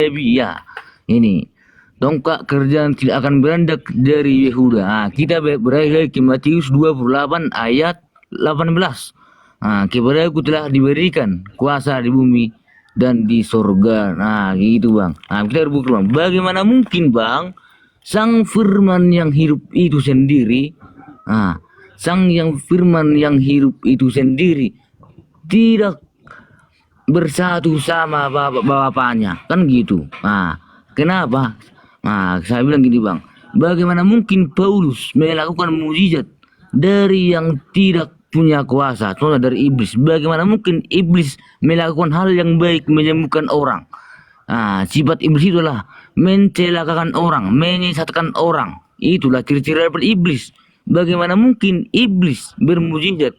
Ya, ini tongkat kerjaan tidak akan beranjak dari Yehuda. Kita beralih ke Matius 28 ayat 18. Kepada aku telah diberikan kuasa di bumi dan di sorga. Gitu bang. Kita berbuka bang. Bagaimana mungkin bang, sang firman yang hidup itu sendiri, firman yang hidup itu sendiri tidak bersatu sama bapaknya, kan gitu. Kenapa? Saya bilang gini bang, bagaimana mungkin Paulus melakukan mujizat dari yang tidak punya kuasa, contohnya dari iblis. Bagaimana mungkin iblis melakukan hal yang baik, menyembuhkan orang? Sifat iblis itulah mencelakakan orang, menyesatkan orang. Itulah ciri-ciri dari iblis. Bagaimana mungkin iblis bermujizat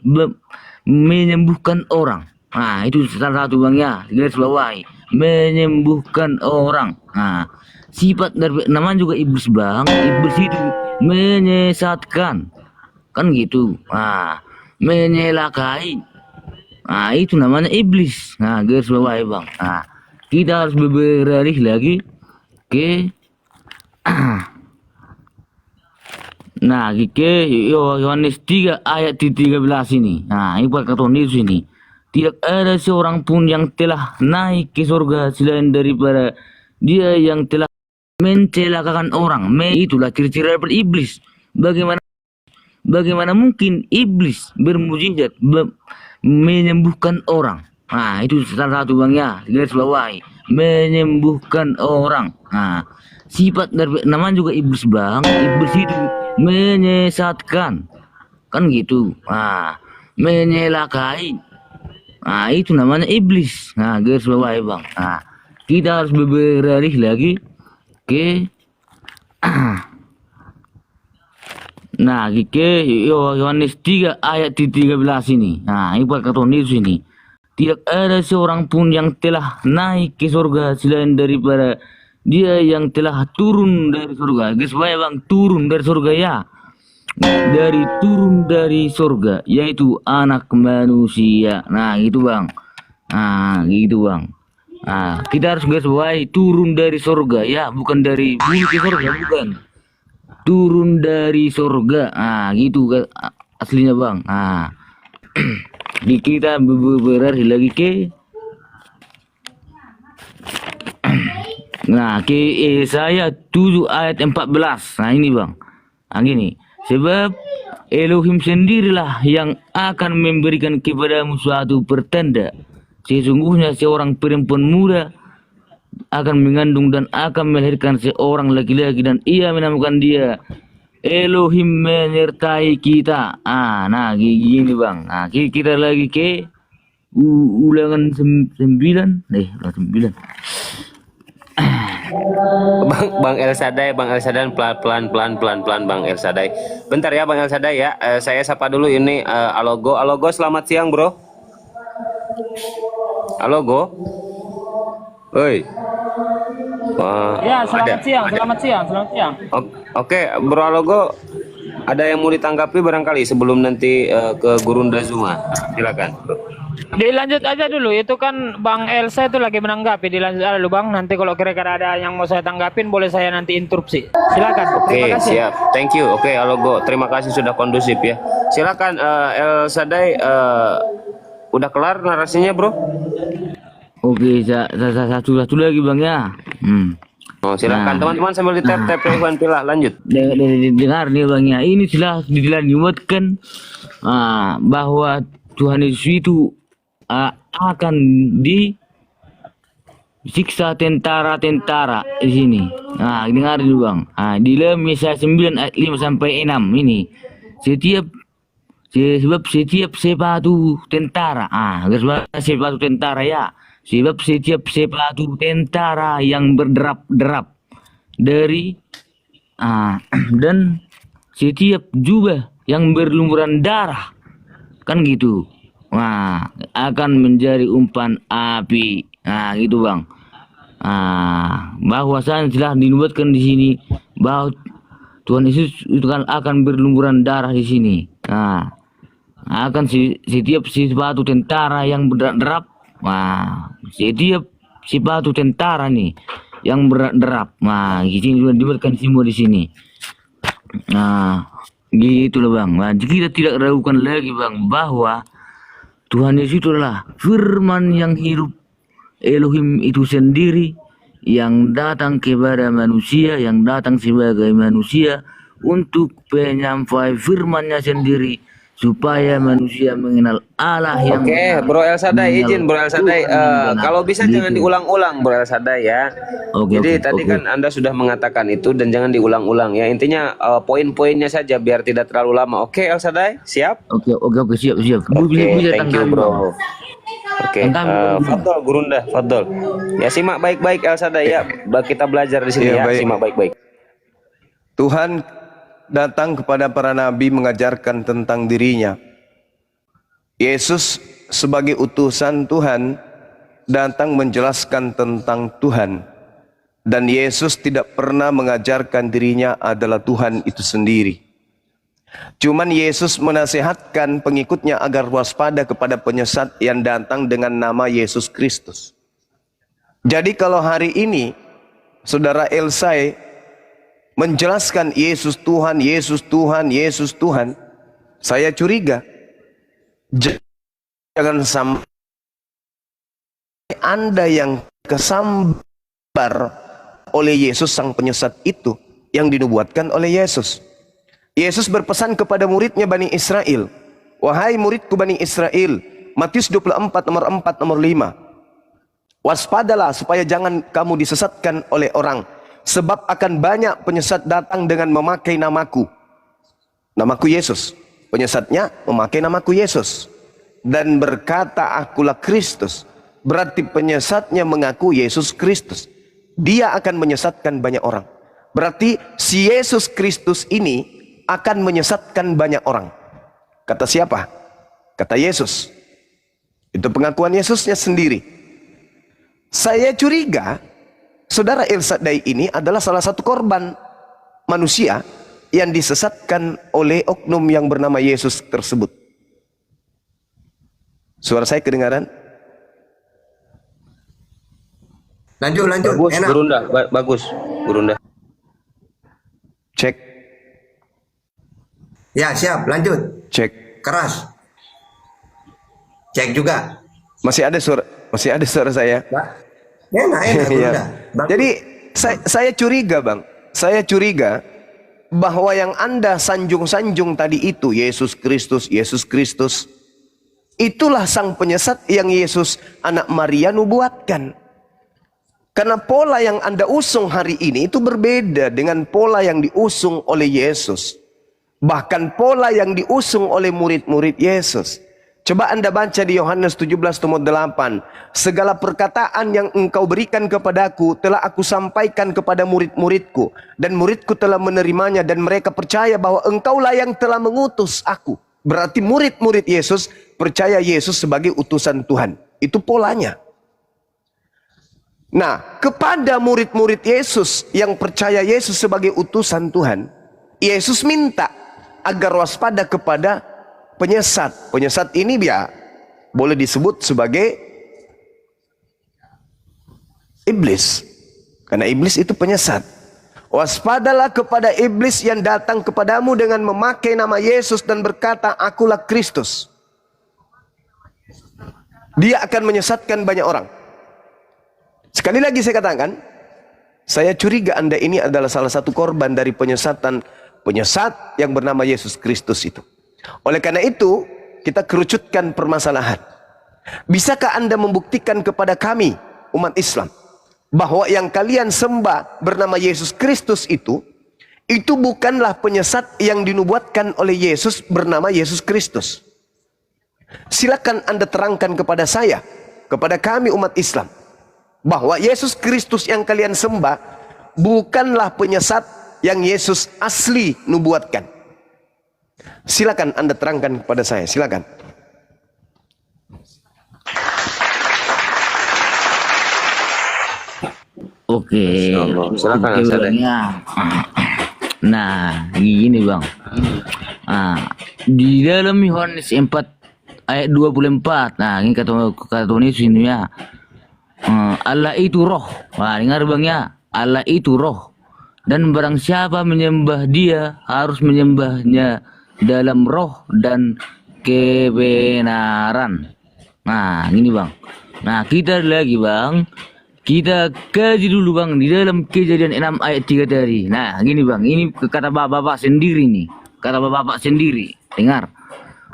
menyembuhkan orang? Itu salah satu bang ya, garis bawahi, menyembuhkan orang. Sifat dari namanya juga iblis bang. Iblis itu menyesatkan, kan gitu. Menyelakai. Itu namanya iblis. Garis bawahi bang. Kita harus beralih lagi ke ke Yohanes 3 ayat 13 ini. Ini perkataan Yesus ini. Tidak ada seorang pun yang telah naik ke surga selain daripada dia yang telah mencelakakan orang. Itulah ciri-ciri dari iblis. Bagaimana mungkin iblis bermujizat menyembuhkan orang? Itu salah satu bang ya, garis bawahi, menyembuhkan orang. Sifat dari namanya juga iblis bang. Iblis itu menyesatkan, kan gitu. Menyelakai. Itu namanya iblis. Garis bawahi bang. Kita harus beralih lagi ke ke Yohanes 3 ayat 13 ini. Ini perkataan Yesus ini. Tidak ada seorang pun yang telah naik ke surga selain daripada dia yang telah turun dari surga. Garis bawahi bang, turun dari surga ya. Turun dari surga, yaitu anak manusia. Gitu bang. Gitu bang. Kita harus garis bawahi, turun dari surga ya, bukan dari bumi ke surga, bukan. Turun dari surga. Gitu aslinya bang. Kita beralih lagi ke ke Yesaya 7 ayat 14. Ini bang. Gini. Sebab Elohim sendirilah yang akan memberikan kepadamu suatu pertanda. Sesungguhnya seorang perempuan muda akan mengandung dan akan melahirkan seorang laki-laki, dan ia menamakan dia Elohim menyertai kita. Gini bang. Kita lagi ke ulangan 9. Ulangan 9. Bang El Sadai, pelan Bang El Sadai. Bentar ya Bang El Sadai ya. Saya sapa dulu ini Alogo. Selamat siang, Bro. Alogo. Oi. Selamat siang. Oke, Bro Alogo, ada yang mau ditanggapi barangkali sebelum nanti ke Gurunda Zuma. Silakan, Bro. Dilanjut aja dulu, itu kan Bang Elsa itu lagi menanggapi. Dilanjut aja dulu Bang, nanti kalau kira-kira ada yang mau saya tanggapin boleh saya nanti interupsi. Silakan. Oke, siap. Thank you. Oke, Alogo, terima kasih sudah kondusif ya. Silakan El Sadai, udah kelar narasinya, Bro? Oke, satu lagi bang ya. Silakan teman-teman sambil di-tap Iwan Pilah, lanjut. Dengar nih bang ya, ini telah dilanjutkan bahwa Tuhan Yesus itu akan disiksa tentara-tentara di sini. Dengar dulu bang. Di dalam Yesaya 9 ayat 5 sampai 6 ini. Sebab setiap sepatu tentara, sepatu tentara ya. Sebab setiap sepatu tentara yang berderap-derap dari dan setiap jubah yang berlumuran darah, kan gitu. Akan menjadi umpan api. Gitu bang. Bahwasan telah dinubuatkan di sini bahwa Tuhan Yesus itu kan akan berlumuran darah di sini. Akan setiap sepatu tentara yang berderap. Setiap sepatu tentara nih yang berderap. Nah, di sini sudah dibuatkan simbol di sini. Nah, gitu loh Bang. Nah, kita tidak ragukan lagi Bang bahwa Tuhan Yesus itu adalah firman yang hidup, Elohim itu sendiri yang datang kepada manusia, yang datang sebagai manusia untuk penyampai firman-Nya sendiri supaya manusia mengenal Allah yang Oke, benar, Bro El Sadai, mengenal izin Bro El Sadai. Tuhan yang benar. Kalau bisa Gitu. jangan diulang-ulang, Bro El Sadai ya. Oke, Jadi oke, tadi oke. kan Anda sudah mengatakan itu dan jangan diulang-ulang ya. Intinya poin-poinnya saja biar tidak terlalu lama. Oke, El Sadai, siap? Oke, siap, siap. Oke, Bisa thank you, tanggapi, Bro. Bang. Oke, Tanggapi, Bang. Fadol, Gurunda, Fadol. Ya simak baik-baik El Sadai ya. Kita belajar di sini Iya, ya. baik. Simak baik-baik. Tuhan datang kepada para nabi mengajarkan tentang dirinya. Yesus sebagai utusan Tuhan datang menjelaskan tentang Tuhan. Dan Yesus tidak pernah mengajarkan dirinya adalah Tuhan itu sendiri. Cuman Yesus menasihatkan pengikutnya agar waspada kepada penyesat yang datang dengan nama Yesus Kristus. Jadi kalau hari ini Saudara Elsai menjelaskan Yesus Tuhan, Yesus Tuhan, Yesus Tuhan, saya curiga jangan sampai Anda yang kesambar oleh Yesus sang penyesat itu yang dinubuatkan oleh Yesus. Yesus berpesan kepada muridnya Bani Israel, wahai muridku Bani Israel, Matius 24 nomor 4 nomor 5, waspadalah supaya jangan kamu disesatkan oleh orang, sebab akan banyak penyesat datang dengan memakai namaku. Namaku Yesus. Penyesatnya memakai namaku Yesus. Dan berkata akulah Kristus. Berarti penyesatnya mengaku Yesus Kristus. Dia akan menyesatkan banyak orang. Berarti si Yesus Kristus ini akan menyesatkan banyak orang. Kata siapa? Kata Yesus. Itu pengakuan Yesusnya sendiri. Saya curiga Saudara El Sadai ini adalah salah satu korban manusia yang disesatkan oleh oknum yang bernama Yesus tersebut. Suara saya kedengaran? Lanjut, Bagus, enak. Gurunda. Bagus, Gurunda. Cek, Ya, siap, lanjut. cek. Keras. Cek juga. Masih ada suara saya. Pak. Enak, Iya. Bunda. Bagus. Jadi saya curiga Bang, saya curiga bahwa yang Anda sanjung-sanjung tadi itu Yesus Kristus, Yesus Kristus, itulah sang penyesat yang Yesus anak Maria nubuatkan. Karena pola yang Anda usung hari ini itu berbeda dengan pola yang diusung oleh Yesus. Bahkan pola yang diusung oleh murid-murid Yesus. Coba Anda baca di Yohanes 17 nomor 8. Segala perkataan yang engkau berikan kepadaku telah aku sampaikan kepada murid-muridku. Dan muridku telah menerimanya dan mereka percaya bahwa engkaulah yang telah mengutus aku. Berarti murid-murid Yesus percaya Yesus sebagai utusan Tuhan. Itu polanya. Nah, kepada murid-murid Yesus yang percaya Yesus sebagai utusan Tuhan, Yesus minta agar waspada kepada penyesat. Penyesat ini boleh disebut sebagai iblis. Karena iblis itu penyesat. Waspadalah kepada iblis yang datang kepadamu dengan memakai nama Yesus dan berkata, akulah Kristus. Dia akan menyesatkan banyak orang. Sekali lagi saya katakan, saya curiga Anda ini adalah salah satu korban dari penyesat yang bernama Yesus Kristus itu. Oleh karena itu, kita kerucutkan permasalahan. Bisakah Anda membuktikan kepada kami, umat Islam, bahwa yang kalian sembah bernama Yesus Kristus itu bukanlah penyesat yang dinubuatkan oleh Yesus bernama Yesus Kristus? Silakan Anda terangkan kepada saya, kepada kami umat Islam, bahwa Yesus Kristus yang kalian sembah bukanlah penyesat yang Yesus asli nubuatkan. Silakan Anda terangkan kepada saya, silakan. Oke, Silakan, oke Sadai. Bang, ya. Nah, gini Bang. Nah, di dalam Yohanes 4 ayat 24. Nah, ini kata Yesus ini ya. Allah itu roh. Wah, dengar bang ya. Allah itu roh. Dan barang siapa menyembah dia harus menyembahnya dalam roh dan kebenaran. Nah, ini bang. Nah, kita lagi bang. Kita kaji dulu bang di dalam Kejadian 6 ayat 3 tadi. Nah, gini bang. Ini kata bapak sendiri nih. Kata bapak sendiri. Dengar.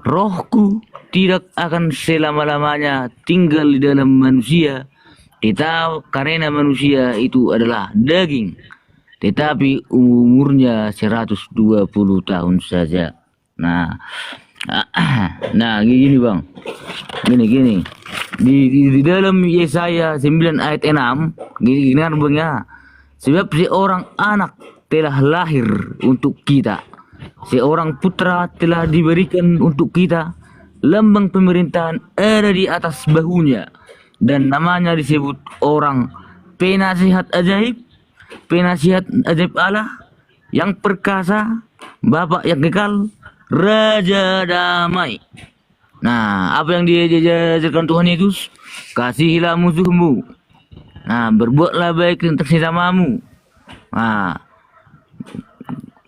Rohku tidak akan selama-lamanya tinggal di dalam manusia. Karena manusia itu adalah daging. Tetapi umurnya 120 tahun saja. Nah, nah gini bang. Gini. Di dalam Yesaya 9 ayat 6. Gini kan bang ya. Sebab seorang anak telah lahir untuk kita. Seorang putra telah diberikan untuk kita. Lambang pemerintahan ada di atas bahunya. Dan namanya disebut orang penasihat ajaib. Penasihat ajaib Allah, yang perkasa, Bapa yang kekal, Raja damai. Nah, apa yang diajarkan Tuhan Yesus? Kasihilah musuhmu. Nah, berbuatlah baik untuk sesamamu. Nah,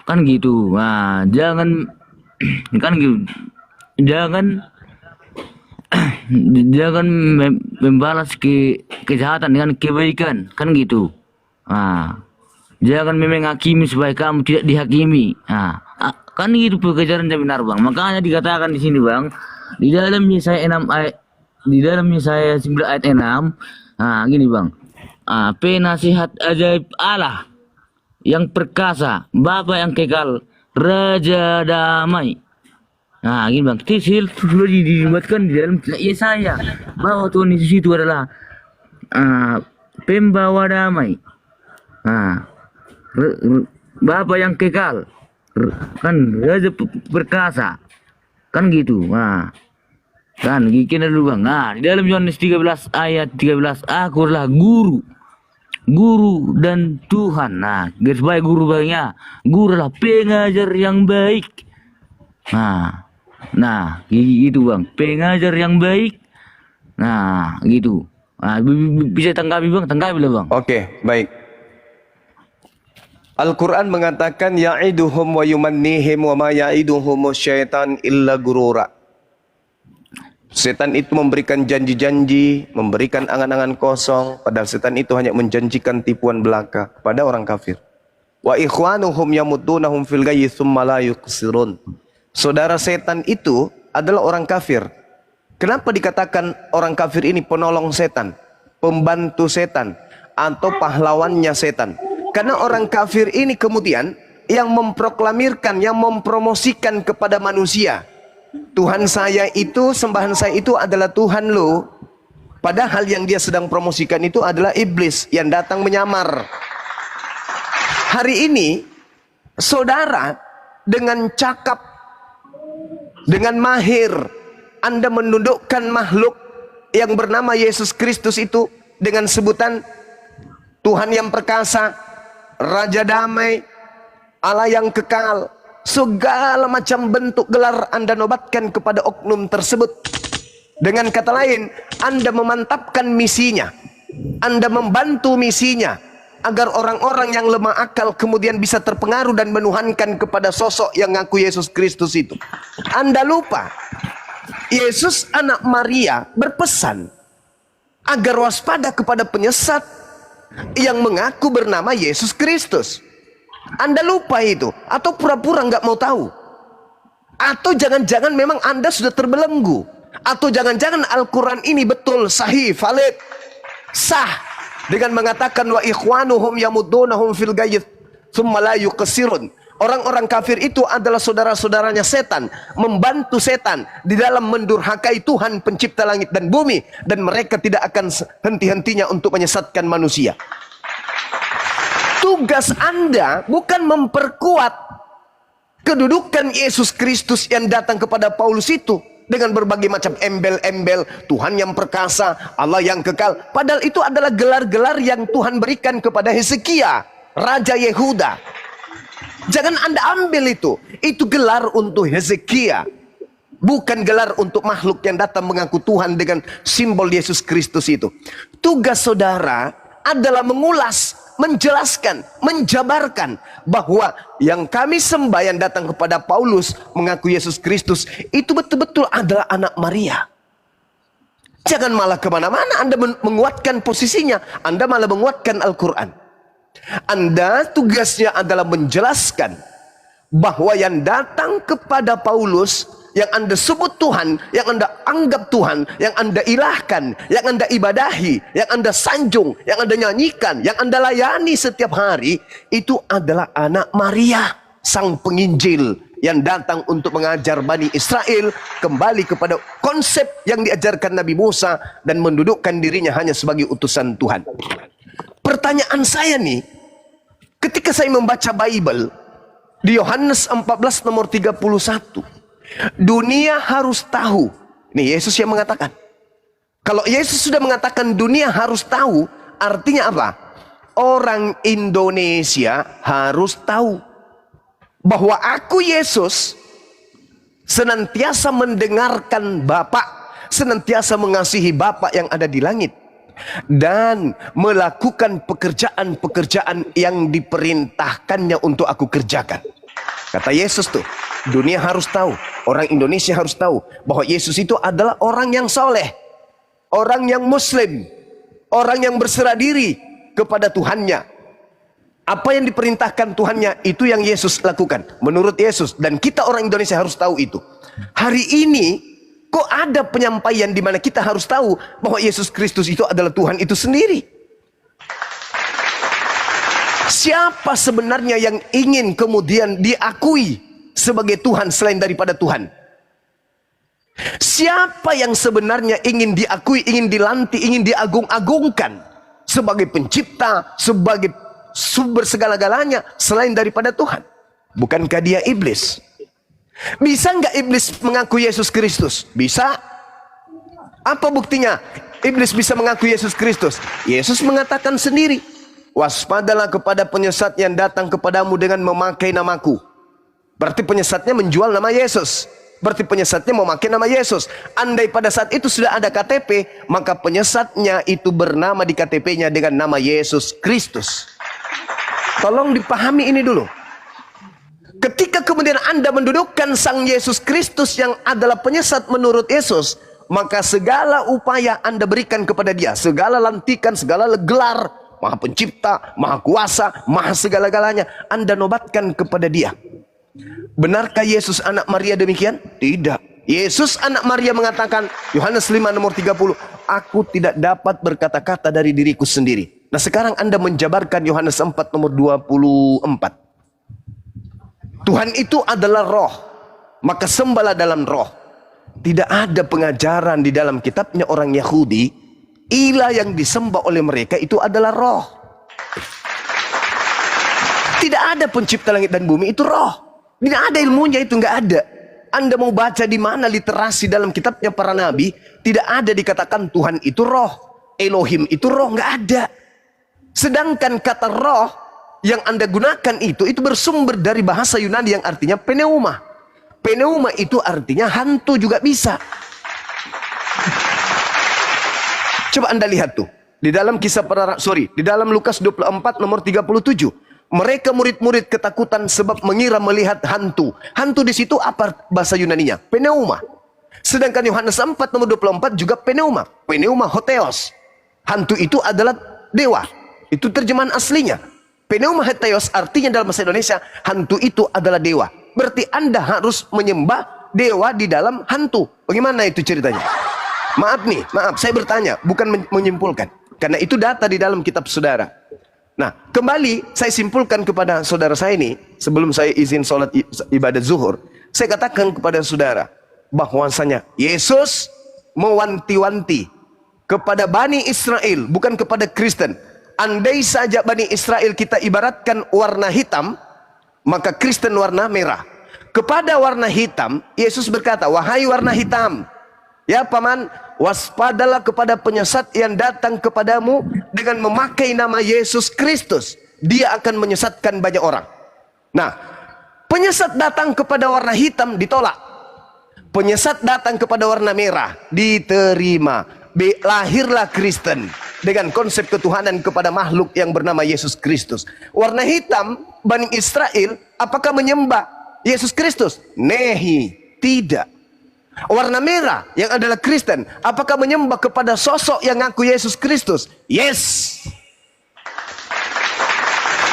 kan gitu. Nah, jangan kan gitu. Jangan membalas kejahatan dengan kebaikan, kan gitu. Nah, jangan menghakimi supaya kamu tidak dihakimi. Nah, kan itu pekerjaan yang benar bang. Makanya dikatakan di sini bang, di dalam Yesaya 9 ayat 6. Nah, gini bang. Penasihat ajaib Allah, yang perkasa, Bapa yang kekal, Raja damai. Nah, gini bang. Itu sudah dibuatkan di dalam Yesaya bahwa Tuhan Yesus itu adalah pembawa damai. Nah, Bapa yang kekal, kan Raja perkasa, kan gitu. Nah, kan gini dulu bang. Nah, di dalam Yohanes 13 ayat 13, aku adalah guru dan Tuhan. Nah, garis baik guru baiknya. Guru adalah pengajar yang baik. Nah, gitu bang. Pengajar yang baik. Nah, gitu. Nah, bisa tanggapi bang, tanggapi lah bang. Oke, baik. Al-Quran mengatakan ya'iduhum wa yumannihim wa ma ya'iduhum syaitan illa gurura. Setan itu memberikan janji-janji, memberikan angan-angan kosong, padahal setan itu hanya menjanjikan tipuan belaka pada orang kafir. Wa ikhwanuhum yamuddunahum fil ghayyi tsumma la yuqsirun. Saudara setan itu adalah orang kafir. Kenapa dikatakan orang kafir ini penolong setan, pembantu setan, atau pahlawannya setan? Karena orang kafir ini kemudian yang memproklamirkan, yang mempromosikan kepada manusia, Tuhan saya itu, sembahan saya itu adalah Tuhan lo. Padahal yang dia sedang promosikan itu adalah iblis yang datang menyamar. Hari ini, saudara dengan cakap, dengan mahir, Anda menundukkan makhluk yang bernama Yesus Kristus itu dengan sebutan Tuhan yang perkasa, Raja damai, Allah yang kekal. Segala macam bentuk gelar Anda nobatkan kepada oknum tersebut. Dengan kata lain, Anda memantapkan misinya, Anda membantu misinya, agar orang-orang yang lemah akal kemudian bisa terpengaruh dan menuhankan kepada sosok yang ngaku Yesus Kristus itu. Anda lupa, Yesus anak Maria berpesan agar waspada kepada penyesat yang mengaku bernama Yesus Kristus. Anda lupa itu, atau pura-pura nggak mau tahu, atau jangan-jangan memang Anda sudah terbelenggu, atau jangan-jangan Al-Quran ini betul sahih, valid, sah, dengan mengatakan wa ikhwanuhum yamuddunahum fil ghayyi tsumma la yuqsirun. Orang-orang kafir itu adalah saudara-saudaranya setan, membantu setan di dalam mendurhakai Tuhan pencipta langit dan bumi, dan mereka tidak akan henti-hentinya untuk menyesatkan manusia. Tugas Anda bukan memperkuat kedudukan Yesus Kristus yang datang kepada Paulus itu dengan berbagai macam embel-embel, Tuhan yang perkasa, Allah yang kekal. Padahal itu adalah gelar-gelar yang Tuhan berikan kepada Hezekia, Raja Yehuda. Jangan Anda ambil itu gelar untuk Hezekia. Bukan gelar untuk makhluk yang datang mengaku Tuhan dengan simbol Yesus Kristus itu. Tugas saudara adalah mengulas, menjelaskan, menjabarkan bahwa yang kami sembah yang datang kepada Paulus mengaku Yesus Kristus itu betul-betul adalah anak Maria. Jangan malah kemana-mana Anda menguatkan posisinya, Anda malah menguatkan Al-Quran. Anda tugasnya adalah menjelaskan bahwa yang datang kepada Paulus, yang Anda sebut Tuhan, yang Anda anggap Tuhan, yang Anda ilahkan, yang Anda ibadahi, yang Anda sanjung, yang Anda nyanyikan, yang Anda layani setiap hari, itu adalah anak Maria, sang penginjil yang datang untuk mengajar Bani Israel kembali kepada konsep yang diajarkan Nabi Musa dan mendudukkan dirinya hanya sebagai utusan Tuhan. Pertanyaan saya nih, ketika saya membaca Bible di Yohanes 14 nomor 31, dunia harus tahu. Nih Yesus yang mengatakan. Kalau Yesus sudah mengatakan dunia harus tahu, artinya apa? Orang Indonesia harus tahu bahwa aku Yesus senantiasa mendengarkan Bapa, senantiasa mengasihi Bapa yang ada di langit, dan melakukan pekerjaan-pekerjaan yang diperintahkannya untuk aku kerjakan. Kata Yesus tuh, dunia harus tahu, orang Indonesia harus tahu bahwa Yesus itu adalah orang yang soleh, orang yang muslim, orang yang berserah diri kepada Tuhannya. Apa yang diperintahkan Tuhannya, itu yang Yesus lakukan menurut Yesus, dan kita orang Indonesia harus tahu itu. Hari ini kok ada penyampaian di mana kita harus tahu bahwa Yesus Kristus itu adalah Tuhan itu sendiri. Siapa sebenarnya yang ingin kemudian diakui sebagai Tuhan selain daripada Tuhan? Siapa yang sebenarnya ingin diakui, ingin dilantik, ingin diagung-agungkan sebagai pencipta, sebagai sumber segala-galanya selain daripada Tuhan? Bukankah dia iblis? Bisa nggak iblis mengaku Yesus Kristus? Bisa. Apa buktinya iblis bisa mengaku Yesus Kristus? Yesus mengatakan sendiri, waspadalah kepada penyesat yang datang kepadamu dengan memakai namaku. Berarti penyesatnya menjual nama Yesus. Berarti penyesatnya memakai nama Yesus. Andai pada saat itu sudah ada KTP, maka penyesatnya itu bernama di KTP-nya dengan nama Yesus Kristus. Tolong dipahami ini dulu. Ketika kemudian Anda mendudukkan Sang Yesus Kristus yang adalah penyesat menurut Yesus, maka segala upaya Anda berikan kepada dia, segala lantikan, segala gelar, Maha Pencipta, Maha Kuasa, Maha segala-galanya, Anda nobatkan kepada dia. Benarkah Yesus anak Maria demikian? Tidak. Yesus anak Maria mengatakan, Yohanes 5 nomor 30, aku tidak dapat berkata-kata dari diriku sendiri. Nah sekarang Anda menjabarkan Yohanes 4 nomor 24. Tuhan itu adalah roh, maka sembahlah dalam roh. Tidak ada pengajaran di dalam kitabnya orang Yahudi, ilah yang disembah oleh mereka itu adalah roh. Tidak ada pencipta langit dan bumi, itu roh. Tidak ada ilmunya, itu nggak ada. Anda mau baca di mana literasi dalam kitabnya para nabi, tidak ada dikatakan Tuhan itu roh, Elohim itu roh, nggak ada. Sedangkan kata roh yang Anda gunakan itu bersumber dari bahasa Yunani yang artinya pneuma. Pneuma itu artinya hantu juga bisa. Coba Anda lihat tuh, di dalam di dalam Lukas 24 nomor 37. Mereka murid-murid ketakutan sebab mengira melihat hantu. Hantu di situ apa bahasa Yunaninya? Pneuma. Sedangkan Yohanes 4 nomor 24 juga pneuma. Pneuma hotheos. Hantu itu adalah dewa. Itu terjemahan aslinya. Pneuma heteos artinya dalam bahasa Indonesia, hantu itu adalah dewa. Berarti Anda harus menyembah dewa di dalam hantu. Bagaimana itu ceritanya? Maaf nih, maaf saya bertanya, bukan menyimpulkan. Karena itu data di dalam kitab saudara. Nah, kembali saya simpulkan kepada saudara saya ini, sebelum saya izin sholat ibadat zuhur, saya katakan kepada saudara, bahwasanya Yesus mewanti-wanti kepada Bani Israel, bukan kepada Kristen. Andai saja Bani Israel kita ibaratkan warna hitam, maka Kristen warna merah. Kepada warna hitam, Yesus berkata, wahai warna hitam, ya paman, waspadalah kepada penyesat yang datang kepadamu dengan memakai nama Yesus Kristus. Dia akan menyesatkan banyak orang. Nah, penyesat datang kepada warna hitam ditolak. Penyesat datang kepada warna merah, diterima. Lahirlah Kristen dengan konsep ketuhanan kepada makhluk yang bernama Yesus Kristus. Warna hitam, Bani Israel, apakah menyembah Yesus Kristus? Nehi, tidak. Warna merah yang adalah Kristen, apakah menyembah kepada sosok yang ngaku Yesus Kristus? Yes.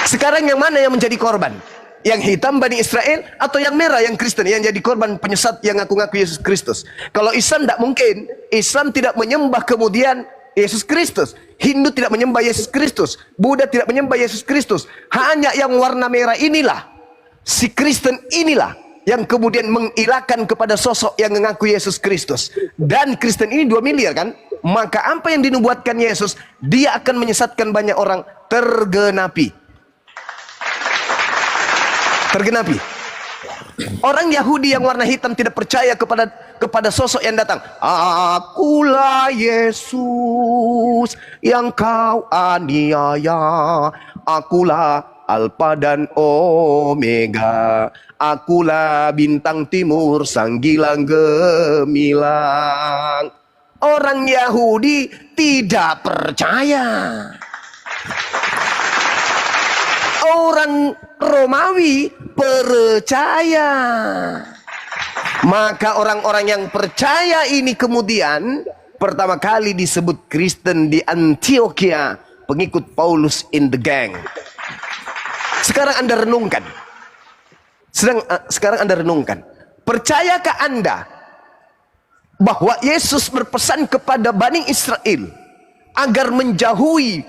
Sekarang yang mana yang menjadi korban? Yang hitam Bani Israel atau yang merah yang Kristen yang jadi korban penyesat yang ngaku-ngaku Yesus Kristus? Kalau Islam tidak mungkin. Islam tidak menyembah kemudian Yesus Kristus. Hindu tidak menyembah Yesus Kristus. Buddha tidak menyembah Yesus Kristus. Hanya yang warna merah inilah, si Kristen inilah yang kemudian mengilahkan kepada sosok yang mengaku Yesus Kristus. Dan Kristen ini 2 miliar kan? Maka apa yang dinubuatkan Yesus, dia akan menyesatkan banyak orang, tergenapi. Tergenapi. Orang Yahudi yang warna hitam tidak percaya kepada sosok yang datang. Akulah Yesus yang kau aniaya. Akulah Alfa dan Omega. Akulah bintang timur, sang gilang gemilang. Orang Yahudi tidak percaya. Orang Romawi percaya. Maka orang-orang yang percaya ini kemudian pertama kali disebut Kristen di Antioquia, pengikut Paulus in the gang. Sekarang Anda renungkan. Sekarang Anda renungkan. Percayakah Anda bahwa Yesus berpesan kepada Bani Israel agar menjauhi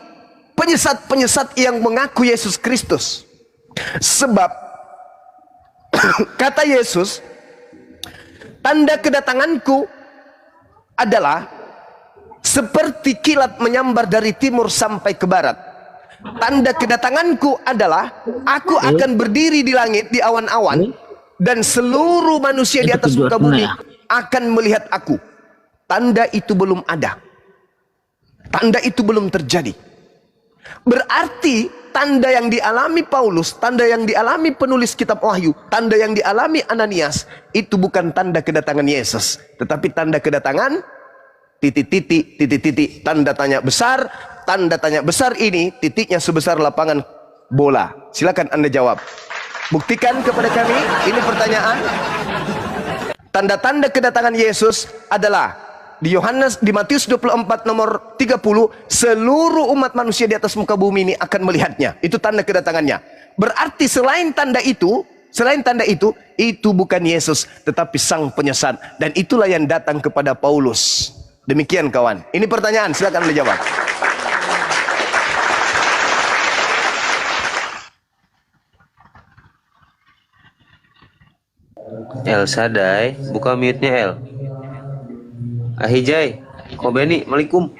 penyesat-penyesat yang mengaku Yesus Kristus? Sebab kata Yesus, tanda kedatanganku adalah seperti kilat menyambar dari timur sampai ke barat. Tanda kedatanganku adalah aku akan berdiri di langit, di awan-awan, dan seluruh manusia di atas muka bumi akan melihat aku. Tanda itu belum ada. Tanda itu belum terjadi. Berarti tanda yang dialami Paulus, tanda yang dialami penulis kitab Wahyu, tanda yang dialami Ananias, itu bukan tanda kedatangan Yesus, tetapi tanda kedatangan titik-titik, tanda tanya besar. Tanda tanya besar ini titiknya sebesar lapangan bola. Silakan Anda jawab. Buktikan kepada kami, ini pertanyaan. Tanda-tanda kedatangan Yesus adalah di Matius 24 nomor 30, seluruh umat manusia di atas muka bumi ini akan melihatnya. Itu tanda kedatangannya. Berarti selain tanda itu bukan Yesus, tetapi sang penyesat. Dan itulah yang datang kepada Paulus. Demikian kawan. Ini pertanyaan, silakan Anda jawab. El Sadai, buka mute-nya El. Ahijay, Kobeni, Waalaikum.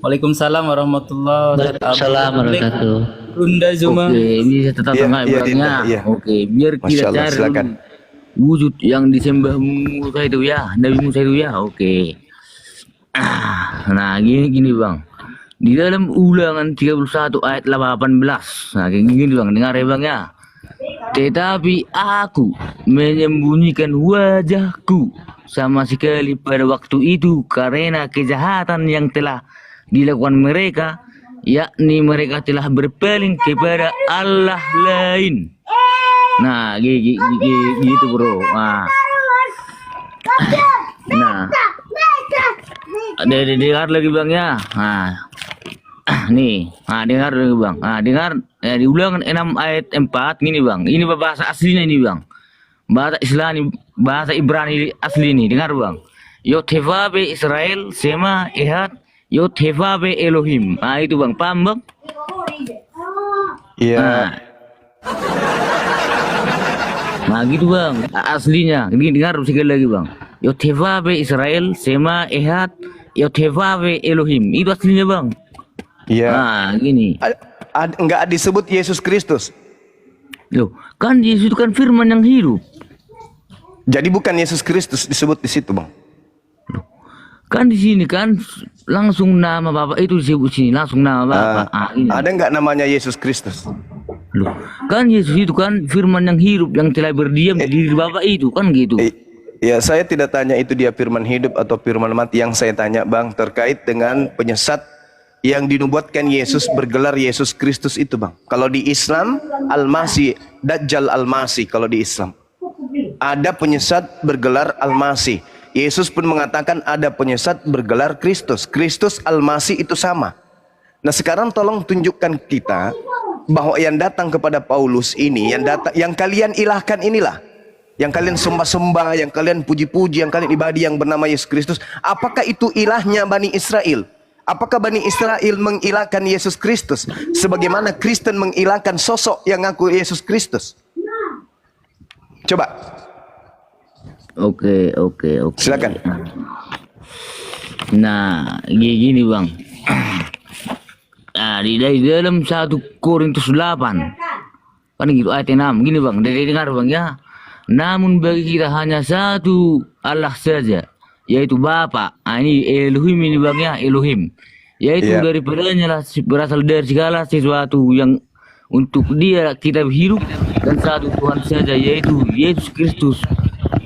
Waalaikumsalam warahmatullahi wabarakatuh. Waalaikumsalam warahmatullahi. Bunda Zuma. Oke, ini saya tetap Iya, tengah iya, ibaratnya. iya. Oke, biar Masya kita Allah, cari silakan. wujud yang disembah Musa itu ya, Nabi Musa itu ya. Oke. Nah, gini Bang. Di dalam Ulangan 31 ayat 18. Nah, kayak gini Bang, dengar ya Bang ya. Tetapi aku menyembunyikan wajahku sama sekali pada waktu itu karena kejahatan yang telah dilakukan mereka, yakni mereka telah berpaling kepada Allah lain. Nah, gitu bro. Nah, dengar lagi Bang ya. Nih, dengar lagi Bang. Dengar di Ulangan 6 ayat 4 gini Bang. Ini bahasa aslinya ini Bang. Bahasa Ibrani asli ini. Dengar Bang. Yotevabe Israel sema ehad Yotevabe Elohim. Itu Bang, paham Bang? Iya. Nah gitu Bang, aslinya. Ini dengar sekali lagi Bang. Yotevabe Israel sema ehad Yotevabe Elohim. Itu aslinya Bang. Iya. Nah gini. Enggak disebut Yesus Kristus. Loh, kan Yesus itu kan firman yang hidup. Jadi bukan Yesus Kristus disebut di situ, Bang. Kan di sini kan langsung nama Bapak itu disebut sini, langsung nama Bapak. Ini. Ada enggak namanya Yesus Kristus? Loh, kan Yesus itu kan firman yang hidup yang telah berdiam di diri Bapak itu kan gitu. Ya, saya tidak tanya itu dia firman hidup atau firman mati. Yang saya tanya, Bang, terkait dengan penyesat yang dinubuatkan Yesus bergelar Yesus Kristus itu, Bang. Kalau di Islam, Al-Masih, Dajjal Al-Masih kalau di Islam. Ada penyesat bergelar Al-Masih. Yesus pun mengatakan ada penyesat bergelar Kristus. Kristus Al-Masih itu sama. Nah, sekarang tolong tunjukkan kita bahwa yang datang kepada Paulus ini, yang kalian ilahkan inilah, yang kalian sembah-sembah, yang kalian puji-puji, yang kalian ibadi yang bernama Yesus Kristus, apakah itu ilahnya Bani Israel? Apakah Bani Israel mengilahkan Yesus Kristus sebagaimana Kristen mengilahkan sosok yang ngaku Yesus Kristus? Coba. Oke. Silakan. Nah, gini Bang. Nah, di dalam 1 Korintus 8 kan gitu ayat 6 gini Bang, dengar Bang ya. Namun bagi kita hanya satu Allah saja, yaitu Bapa. Ini Elohim ini Bang ya, Elohim. Yaitu daripadanya lah berasal dari segala sesuatu yang untuk dia kita hidup, dan satu Tuhan saja, yaitu Yesus Kristus,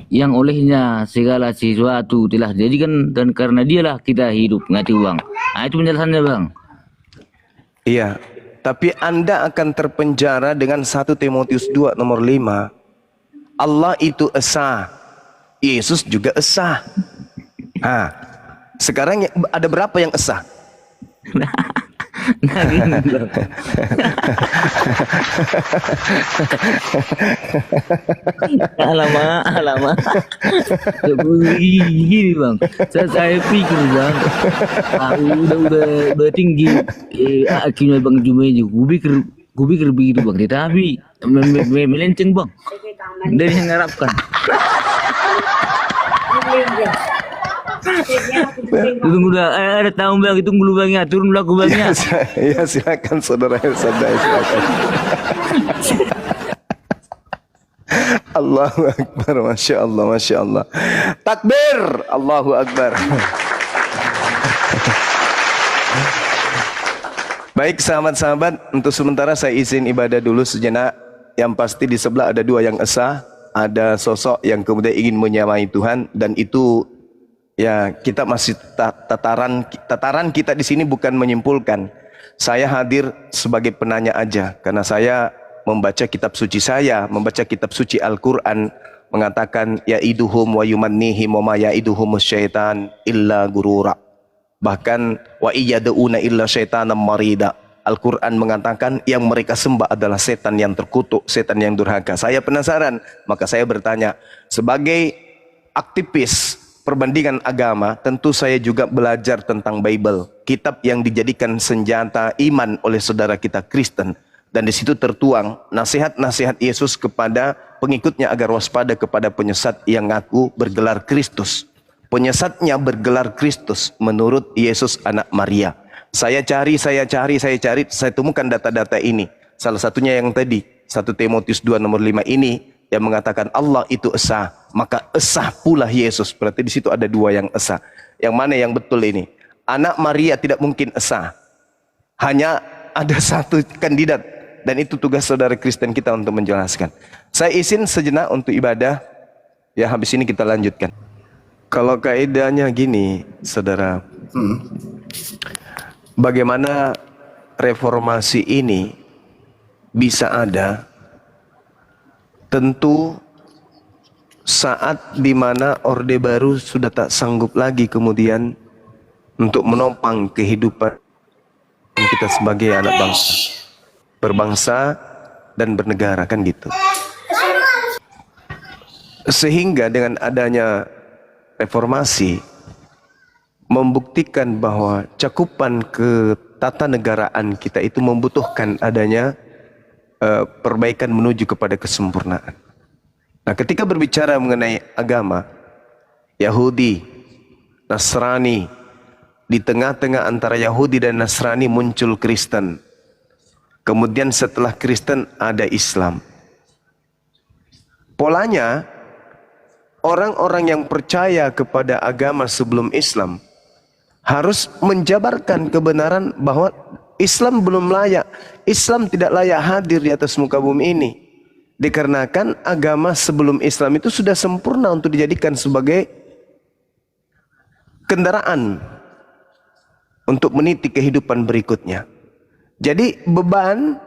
yang olehnya segala sesuatu telah dijadikan, dan karena dialah kita hidup. Ngerti Bang? Nah, itu penjelasannya Bang. Iya, tapi Anda akan terpenjara dengan 1 Timotius 2 nomor 5. Allah itu esa, Yesus juga esa. Nah, sekarang ada berapa yang esa? Nah, gini Bang. Alamak. Gini Bang, saya pikir Bang, udah tinggi akhirnya Bang Jumejo. Gue pikir begitu Bang, tetapi melenceng Bang dari yang mengharapkan. Tunggu dah, ada tahu Bang, itu dulu Bang ya, turun lagu Bang ya. Ya, silakan Saudara Sadai, silakan. Allahu Akbar, Masya Allah. Takbir, Allahu Akbar. Baik sahabat-sahabat, untuk sementara saya izin ibadah dulu sejenak. Yang pasti di sebelah ada 2 yang esa, ada sosok yang kemudian ingin menyamai Tuhan, dan itu ya kita masih tataran kita di sini bukan menyimpulkan. Saya hadir sebagai penanya aja, karena saya membaca kitab suci, membaca kitab suci Al-Quran, mengatakan ya'iduhum wa yumannihim wa ma ya'iduhum syaitan illa gurura. Bahkan wa iyada'una illa syaitanan marida. Al-Quran mengatakan yang mereka sembah adalah setan yang terkutuk, setan yang durhaka. Saya penasaran, maka saya bertanya, sebagai aktivis perbandingan agama, tentu saya juga belajar tentang Bible, kitab yang dijadikan senjata iman oleh saudara kita Kristen. Dan di situ tertuang nasihat-nasihat Yesus kepada pengikutnya agar waspada kepada penyesat yang ngaku bergelar Kristus. Penyesatnya bergelar Kristus menurut Yesus anak Maria. Saya cari, saya temukan data-data ini. Salah satunya yang tadi, 1 Timotius 2 nomor 5 ini, yang mengatakan Allah itu esa, maka esa pula Yesus. Berarti di situ ada 2 yang esa. Yang mana yang betul ini? Anak Maria tidak mungkin esa. Hanya ada 1 kandidat, dan itu tugas saudara Kristen kita untuk menjelaskan. Saya izin sejenak untuk ibadah. Ya, habis ini kita lanjutkan. Kalau kaidahnya gini, saudara, bagaimana reformasi ini bisa ada? Tentu saat dimana Orde Baru sudah tak sanggup lagi kemudian untuk menopang kehidupan kita sebagai anak bangsa, berbangsa dan bernegara, kan gitu. Sehingga dengan adanya reformasi membuktikan bahwa cakupan ketatanegaraan kita itu membutuhkan adanya perbaikan menuju kepada kesempurnaan. Nah, ketika berbicara mengenai agama, Yahudi, Nasrani, di tengah-tengah antara Yahudi dan Nasrani muncul Kristen. Kemudian setelah Kristen ada Islam. Polanya, orang-orang yang percaya kepada agama sebelum Islam harus menjabarkan kebenaran bahwa Islam belum layak. Islam tidak layak hadir di atas muka bumi ini. Dikarenakan agama sebelum Islam itu sudah sempurna untuk dijadikan sebagai kendaraan untuk meniti kehidupan berikutnya. Jadi beban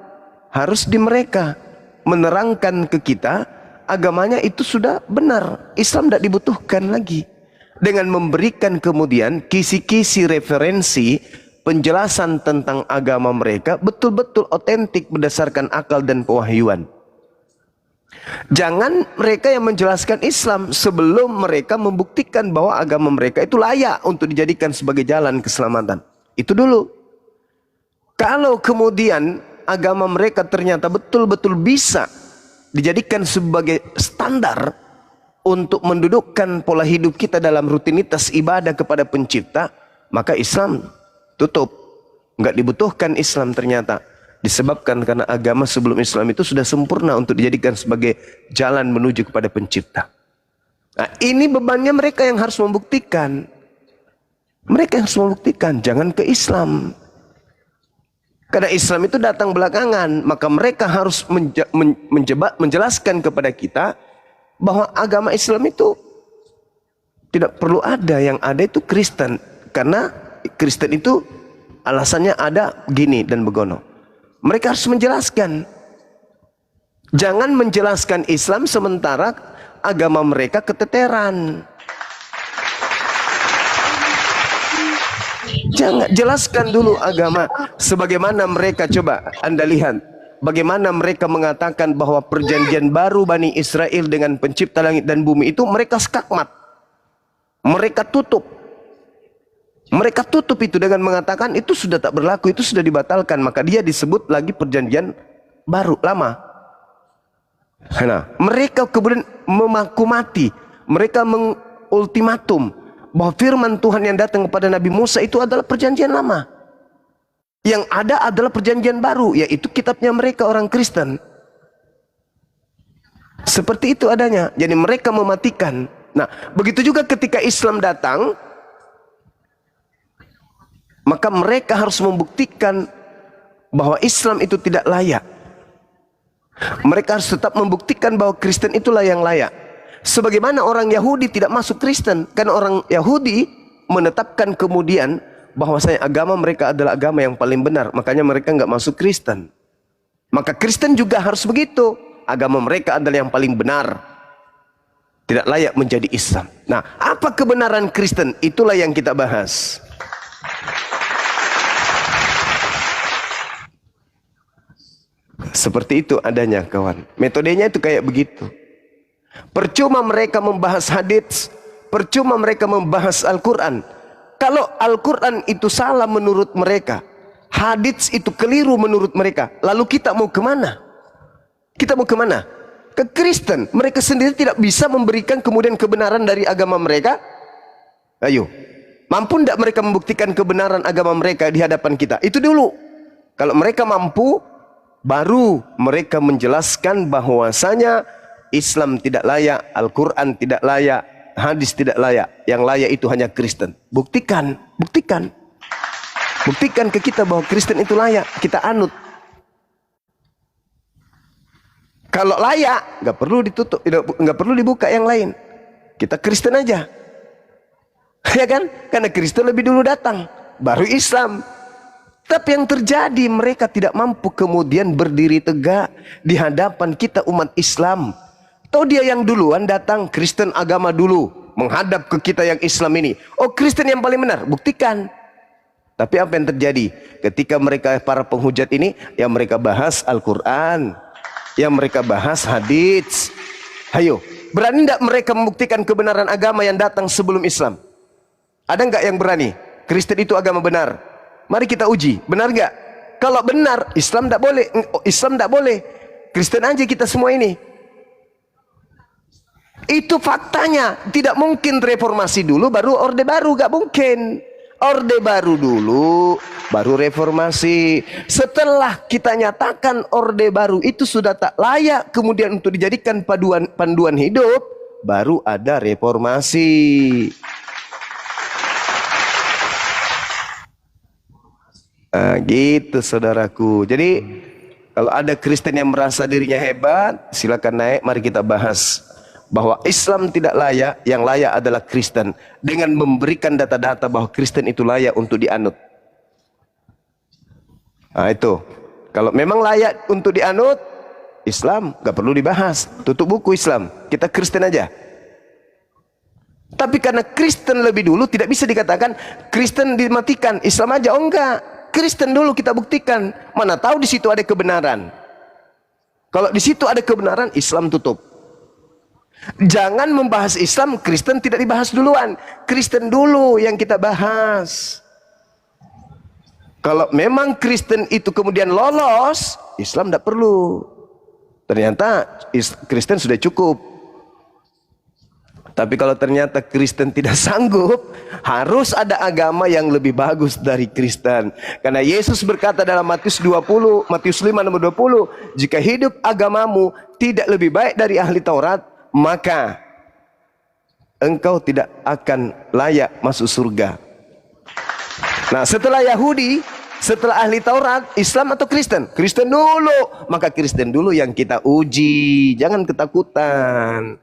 harus di mereka menerangkan ke kita agamanya itu sudah benar. Islam tidak dibutuhkan lagi. Dengan memberikan kemudian kisi-kisi referensi penjelasan tentang agama mereka betul-betul otentik berdasarkan akal dan pewahyuan. Jangan mereka yang menjelaskan Islam sebelum mereka membuktikan bahwa agama mereka itu layak untuk dijadikan sebagai jalan keselamatan. Itu dulu. Kalau kemudian agama mereka ternyata betul-betul bisa dijadikan sebagai standar untuk mendudukkan pola hidup kita dalam rutinitas ibadah kepada pencipta, maka Islam tutup. Nggak dibutuhkan Islam ternyata. Disebabkan karena agama sebelum Islam itu sudah sempurna untuk dijadikan sebagai jalan menuju kepada pencipta. Nah, ini bebannya mereka yang harus membuktikan. Mereka yang harus membuktikan, jangan ke Islam. Karena Islam itu datang belakangan, maka mereka harus menjelaskan kepada kita bahwa agama Islam itu tidak perlu ada, yang ada itu Kristen. Karena Kristen itu alasannya ada gini dan begono. Mereka harus menjelaskan. Jangan menjelaskan Islam sementara agama mereka keteteran. Jangan, jelaskan dulu agama sebagaimana mereka. Coba Anda lihat bagaimana mereka mengatakan bahwa perjanjian baru Bani Israel dengan pencipta langit dan bumi itu mereka skakmat. Mereka tutup. Mereka tutup itu dengan mengatakan itu sudah tak berlaku, itu sudah dibatalkan. Maka dia disebut lagi perjanjian baru, lama. Nah, mereka kemudian memakumati, mereka mengultimatum bahwa firman Tuhan yang datang kepada Nabi Musa itu adalah perjanjian lama. Yang ada adalah perjanjian baru, yaitu kitabnya mereka orang Kristen. Seperti itu adanya. Jadi mereka mematikan. Nah, begitu juga ketika Islam datang, maka mereka harus membuktikan bahwa Islam itu tidak layak. Mereka harus tetap membuktikan bahwa Kristen itulah yang layak. Sebagaimana orang Yahudi tidak masuk Kristen, karena orang Yahudi menetapkan kemudian bahwasanya agama mereka adalah agama yang paling benar, makanya mereka nggak masuk Kristen. Maka Kristen juga harus begitu. Agama mereka adalah yang paling benar, tidak layak menjadi Islam. Nah, apa kebenaran Kristen? Itulah yang kita bahas. Seperti itu adanya, kawan. Metodenya itu kayak begitu. Percuma mereka membahas hadits, percuma mereka membahas Al-Quran. Kalau Al-Quran itu salah menurut mereka, hadits itu keliru menurut mereka, lalu kita mau kemana? Kita mau kemana? Ke Kristen. Mereka sendiri tidak bisa memberikan kemudian kebenaran dari agama mereka. Ayo, mampu tidak mereka membuktikan kebenaran agama mereka di hadapan kita? Itu dulu. Kalau mereka mampu, baru mereka menjelaskan bahwasanya Islam tidak layak, Al-Quran tidak layak, hadis tidak layak. Yang layak itu hanya Kristen. Buktikan, buktikan. Buktikan ke kita bahwa Kristen itu layak, kita anut. Kalau layak, nggak perlu ditutup, nggak perlu dibuka yang lain. Kita Kristen aja. Ya kan? Karena Kristen lebih dulu datang, baru Islam. Tapi yang terjadi, mereka tidak mampu kemudian berdiri tegak di hadapan kita umat Islam. Tahu dia yang duluan datang, Kristen agama dulu, menghadap ke kita yang Islam ini. Oh, Kristen yang paling benar, buktikan. Tapi apa yang terjadi? Ketika mereka para penghujat ini, yang mereka bahas Al-Quran, yang mereka bahas hadits. Ayo, berani tidak mereka membuktikan kebenaran agama yang datang sebelum Islam? Ada nggak yang berani? Kristen itu agama benar. Mari kita uji, benar nggak? Kalau benar, Islam tidak boleh. Islam tidak boleh. Kristen aja kita semua ini. Itu faktanya. Tidak mungkin reformasi dulu, baru orde baru. Nggak mungkin. Orde baru dulu, baru reformasi. Setelah kita nyatakan orde baru itu sudah tak layak kemudian untuk dijadikan panduan hidup, baru ada reformasi. Nah, gitu saudaraku. Jadi Kalau ada Kristen yang merasa dirinya hebat, silakan naik, mari kita bahas bahwa Islam tidak layak, yang layak adalah Kristen, dengan memberikan data-data bahwa Kristen itu layak untuk dianut. Nah itu, kalau memang layak untuk dianut, Islam gak perlu dibahas, tutup buku Islam, kita Kristen aja. Tapi karena Kristen lebih dulu, tidak bisa dikatakan Kristen dimatikan, Islam aja. Oh enggak, Kristen dulu kita buktikan. Mana tahu di situ ada kebenaran. Kalau di situ ada kebenaran, Islam tutup. Jangan membahas Islam, Kristen tidak dibahas duluan. Kristen dulu yang kita bahas. Kalau memang Kristen itu kemudian lolos, Islam tidak perlu. Ternyata Kristen sudah cukup. Tapi kalau ternyata Kristen tidak sanggup, harus ada agama yang lebih bagus dari Kristen. Karena Yesus berkata dalam Matius 5 nomor 20, jika hidup agamamu tidak lebih baik dari ahli Taurat, maka engkau tidak akan layak masuk surga. Nah, setelah Yahudi, setelah ahli Taurat, Islam atau Kristen? Kristen dulu. Maka Kristen dulu yang kita uji, jangan ketakutan.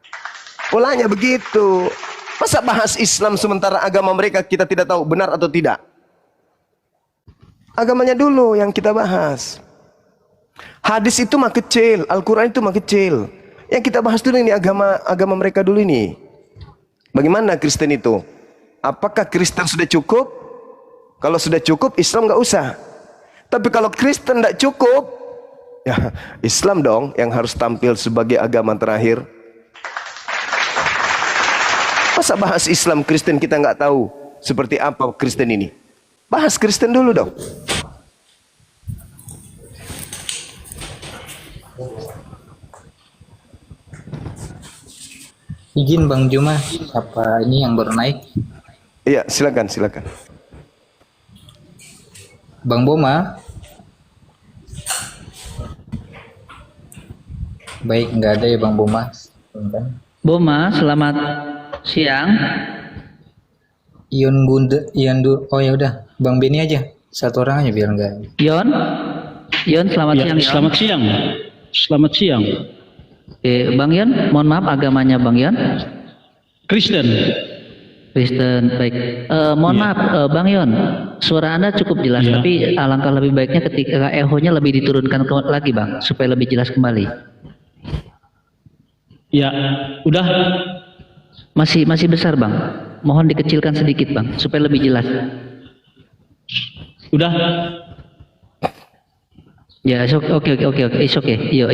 Polanya begitu. Masa bahas Islam sementara agama mereka kita tidak tahu benar atau tidak? Agamanya dulu yang kita bahas. Hadis itu mah kecil, Al-Quran itu mah kecil. Yang kita bahas dulu ini agama mereka dulu ini. Bagaimana Kristen itu? Apakah Kristen sudah cukup? Kalau sudah cukup, Islam nggak usah. Tapi kalau Kristen tidak cukup, ya Islam dong yang harus tampil sebagai agama terakhir. Masa bahas Islam Kristen kita nggak tahu seperti apa Kristen ini? Bahas Kristen dulu dong. Izin Bang Juma, apa ini yang baru naik? Iya, silakan, silakan. Bang Boma. Baik, nggak ada ya Bang Boma. Boma, selamat siang. Oh ya udah, Bang Beni aja. Satu orang aja biar enggak. Yon, selamat siang. Yon. Selamat siang. Selamat siang. Bang Yon, mohon maaf agamanya Bang Yon? Kristen. Baik. Mohon maaf Bang Yon, suara Anda cukup jelas, tapi alangkah lebih baiknya ketika echo-nya lebih diturunkan lagi Bang, supaya lebih jelas kembali. Ya, udah. Masih besar Bang. Mohon dikecilkan sedikit Bang, supaya lebih jelas. Udah. Ya, oke. It's okay. Yuk.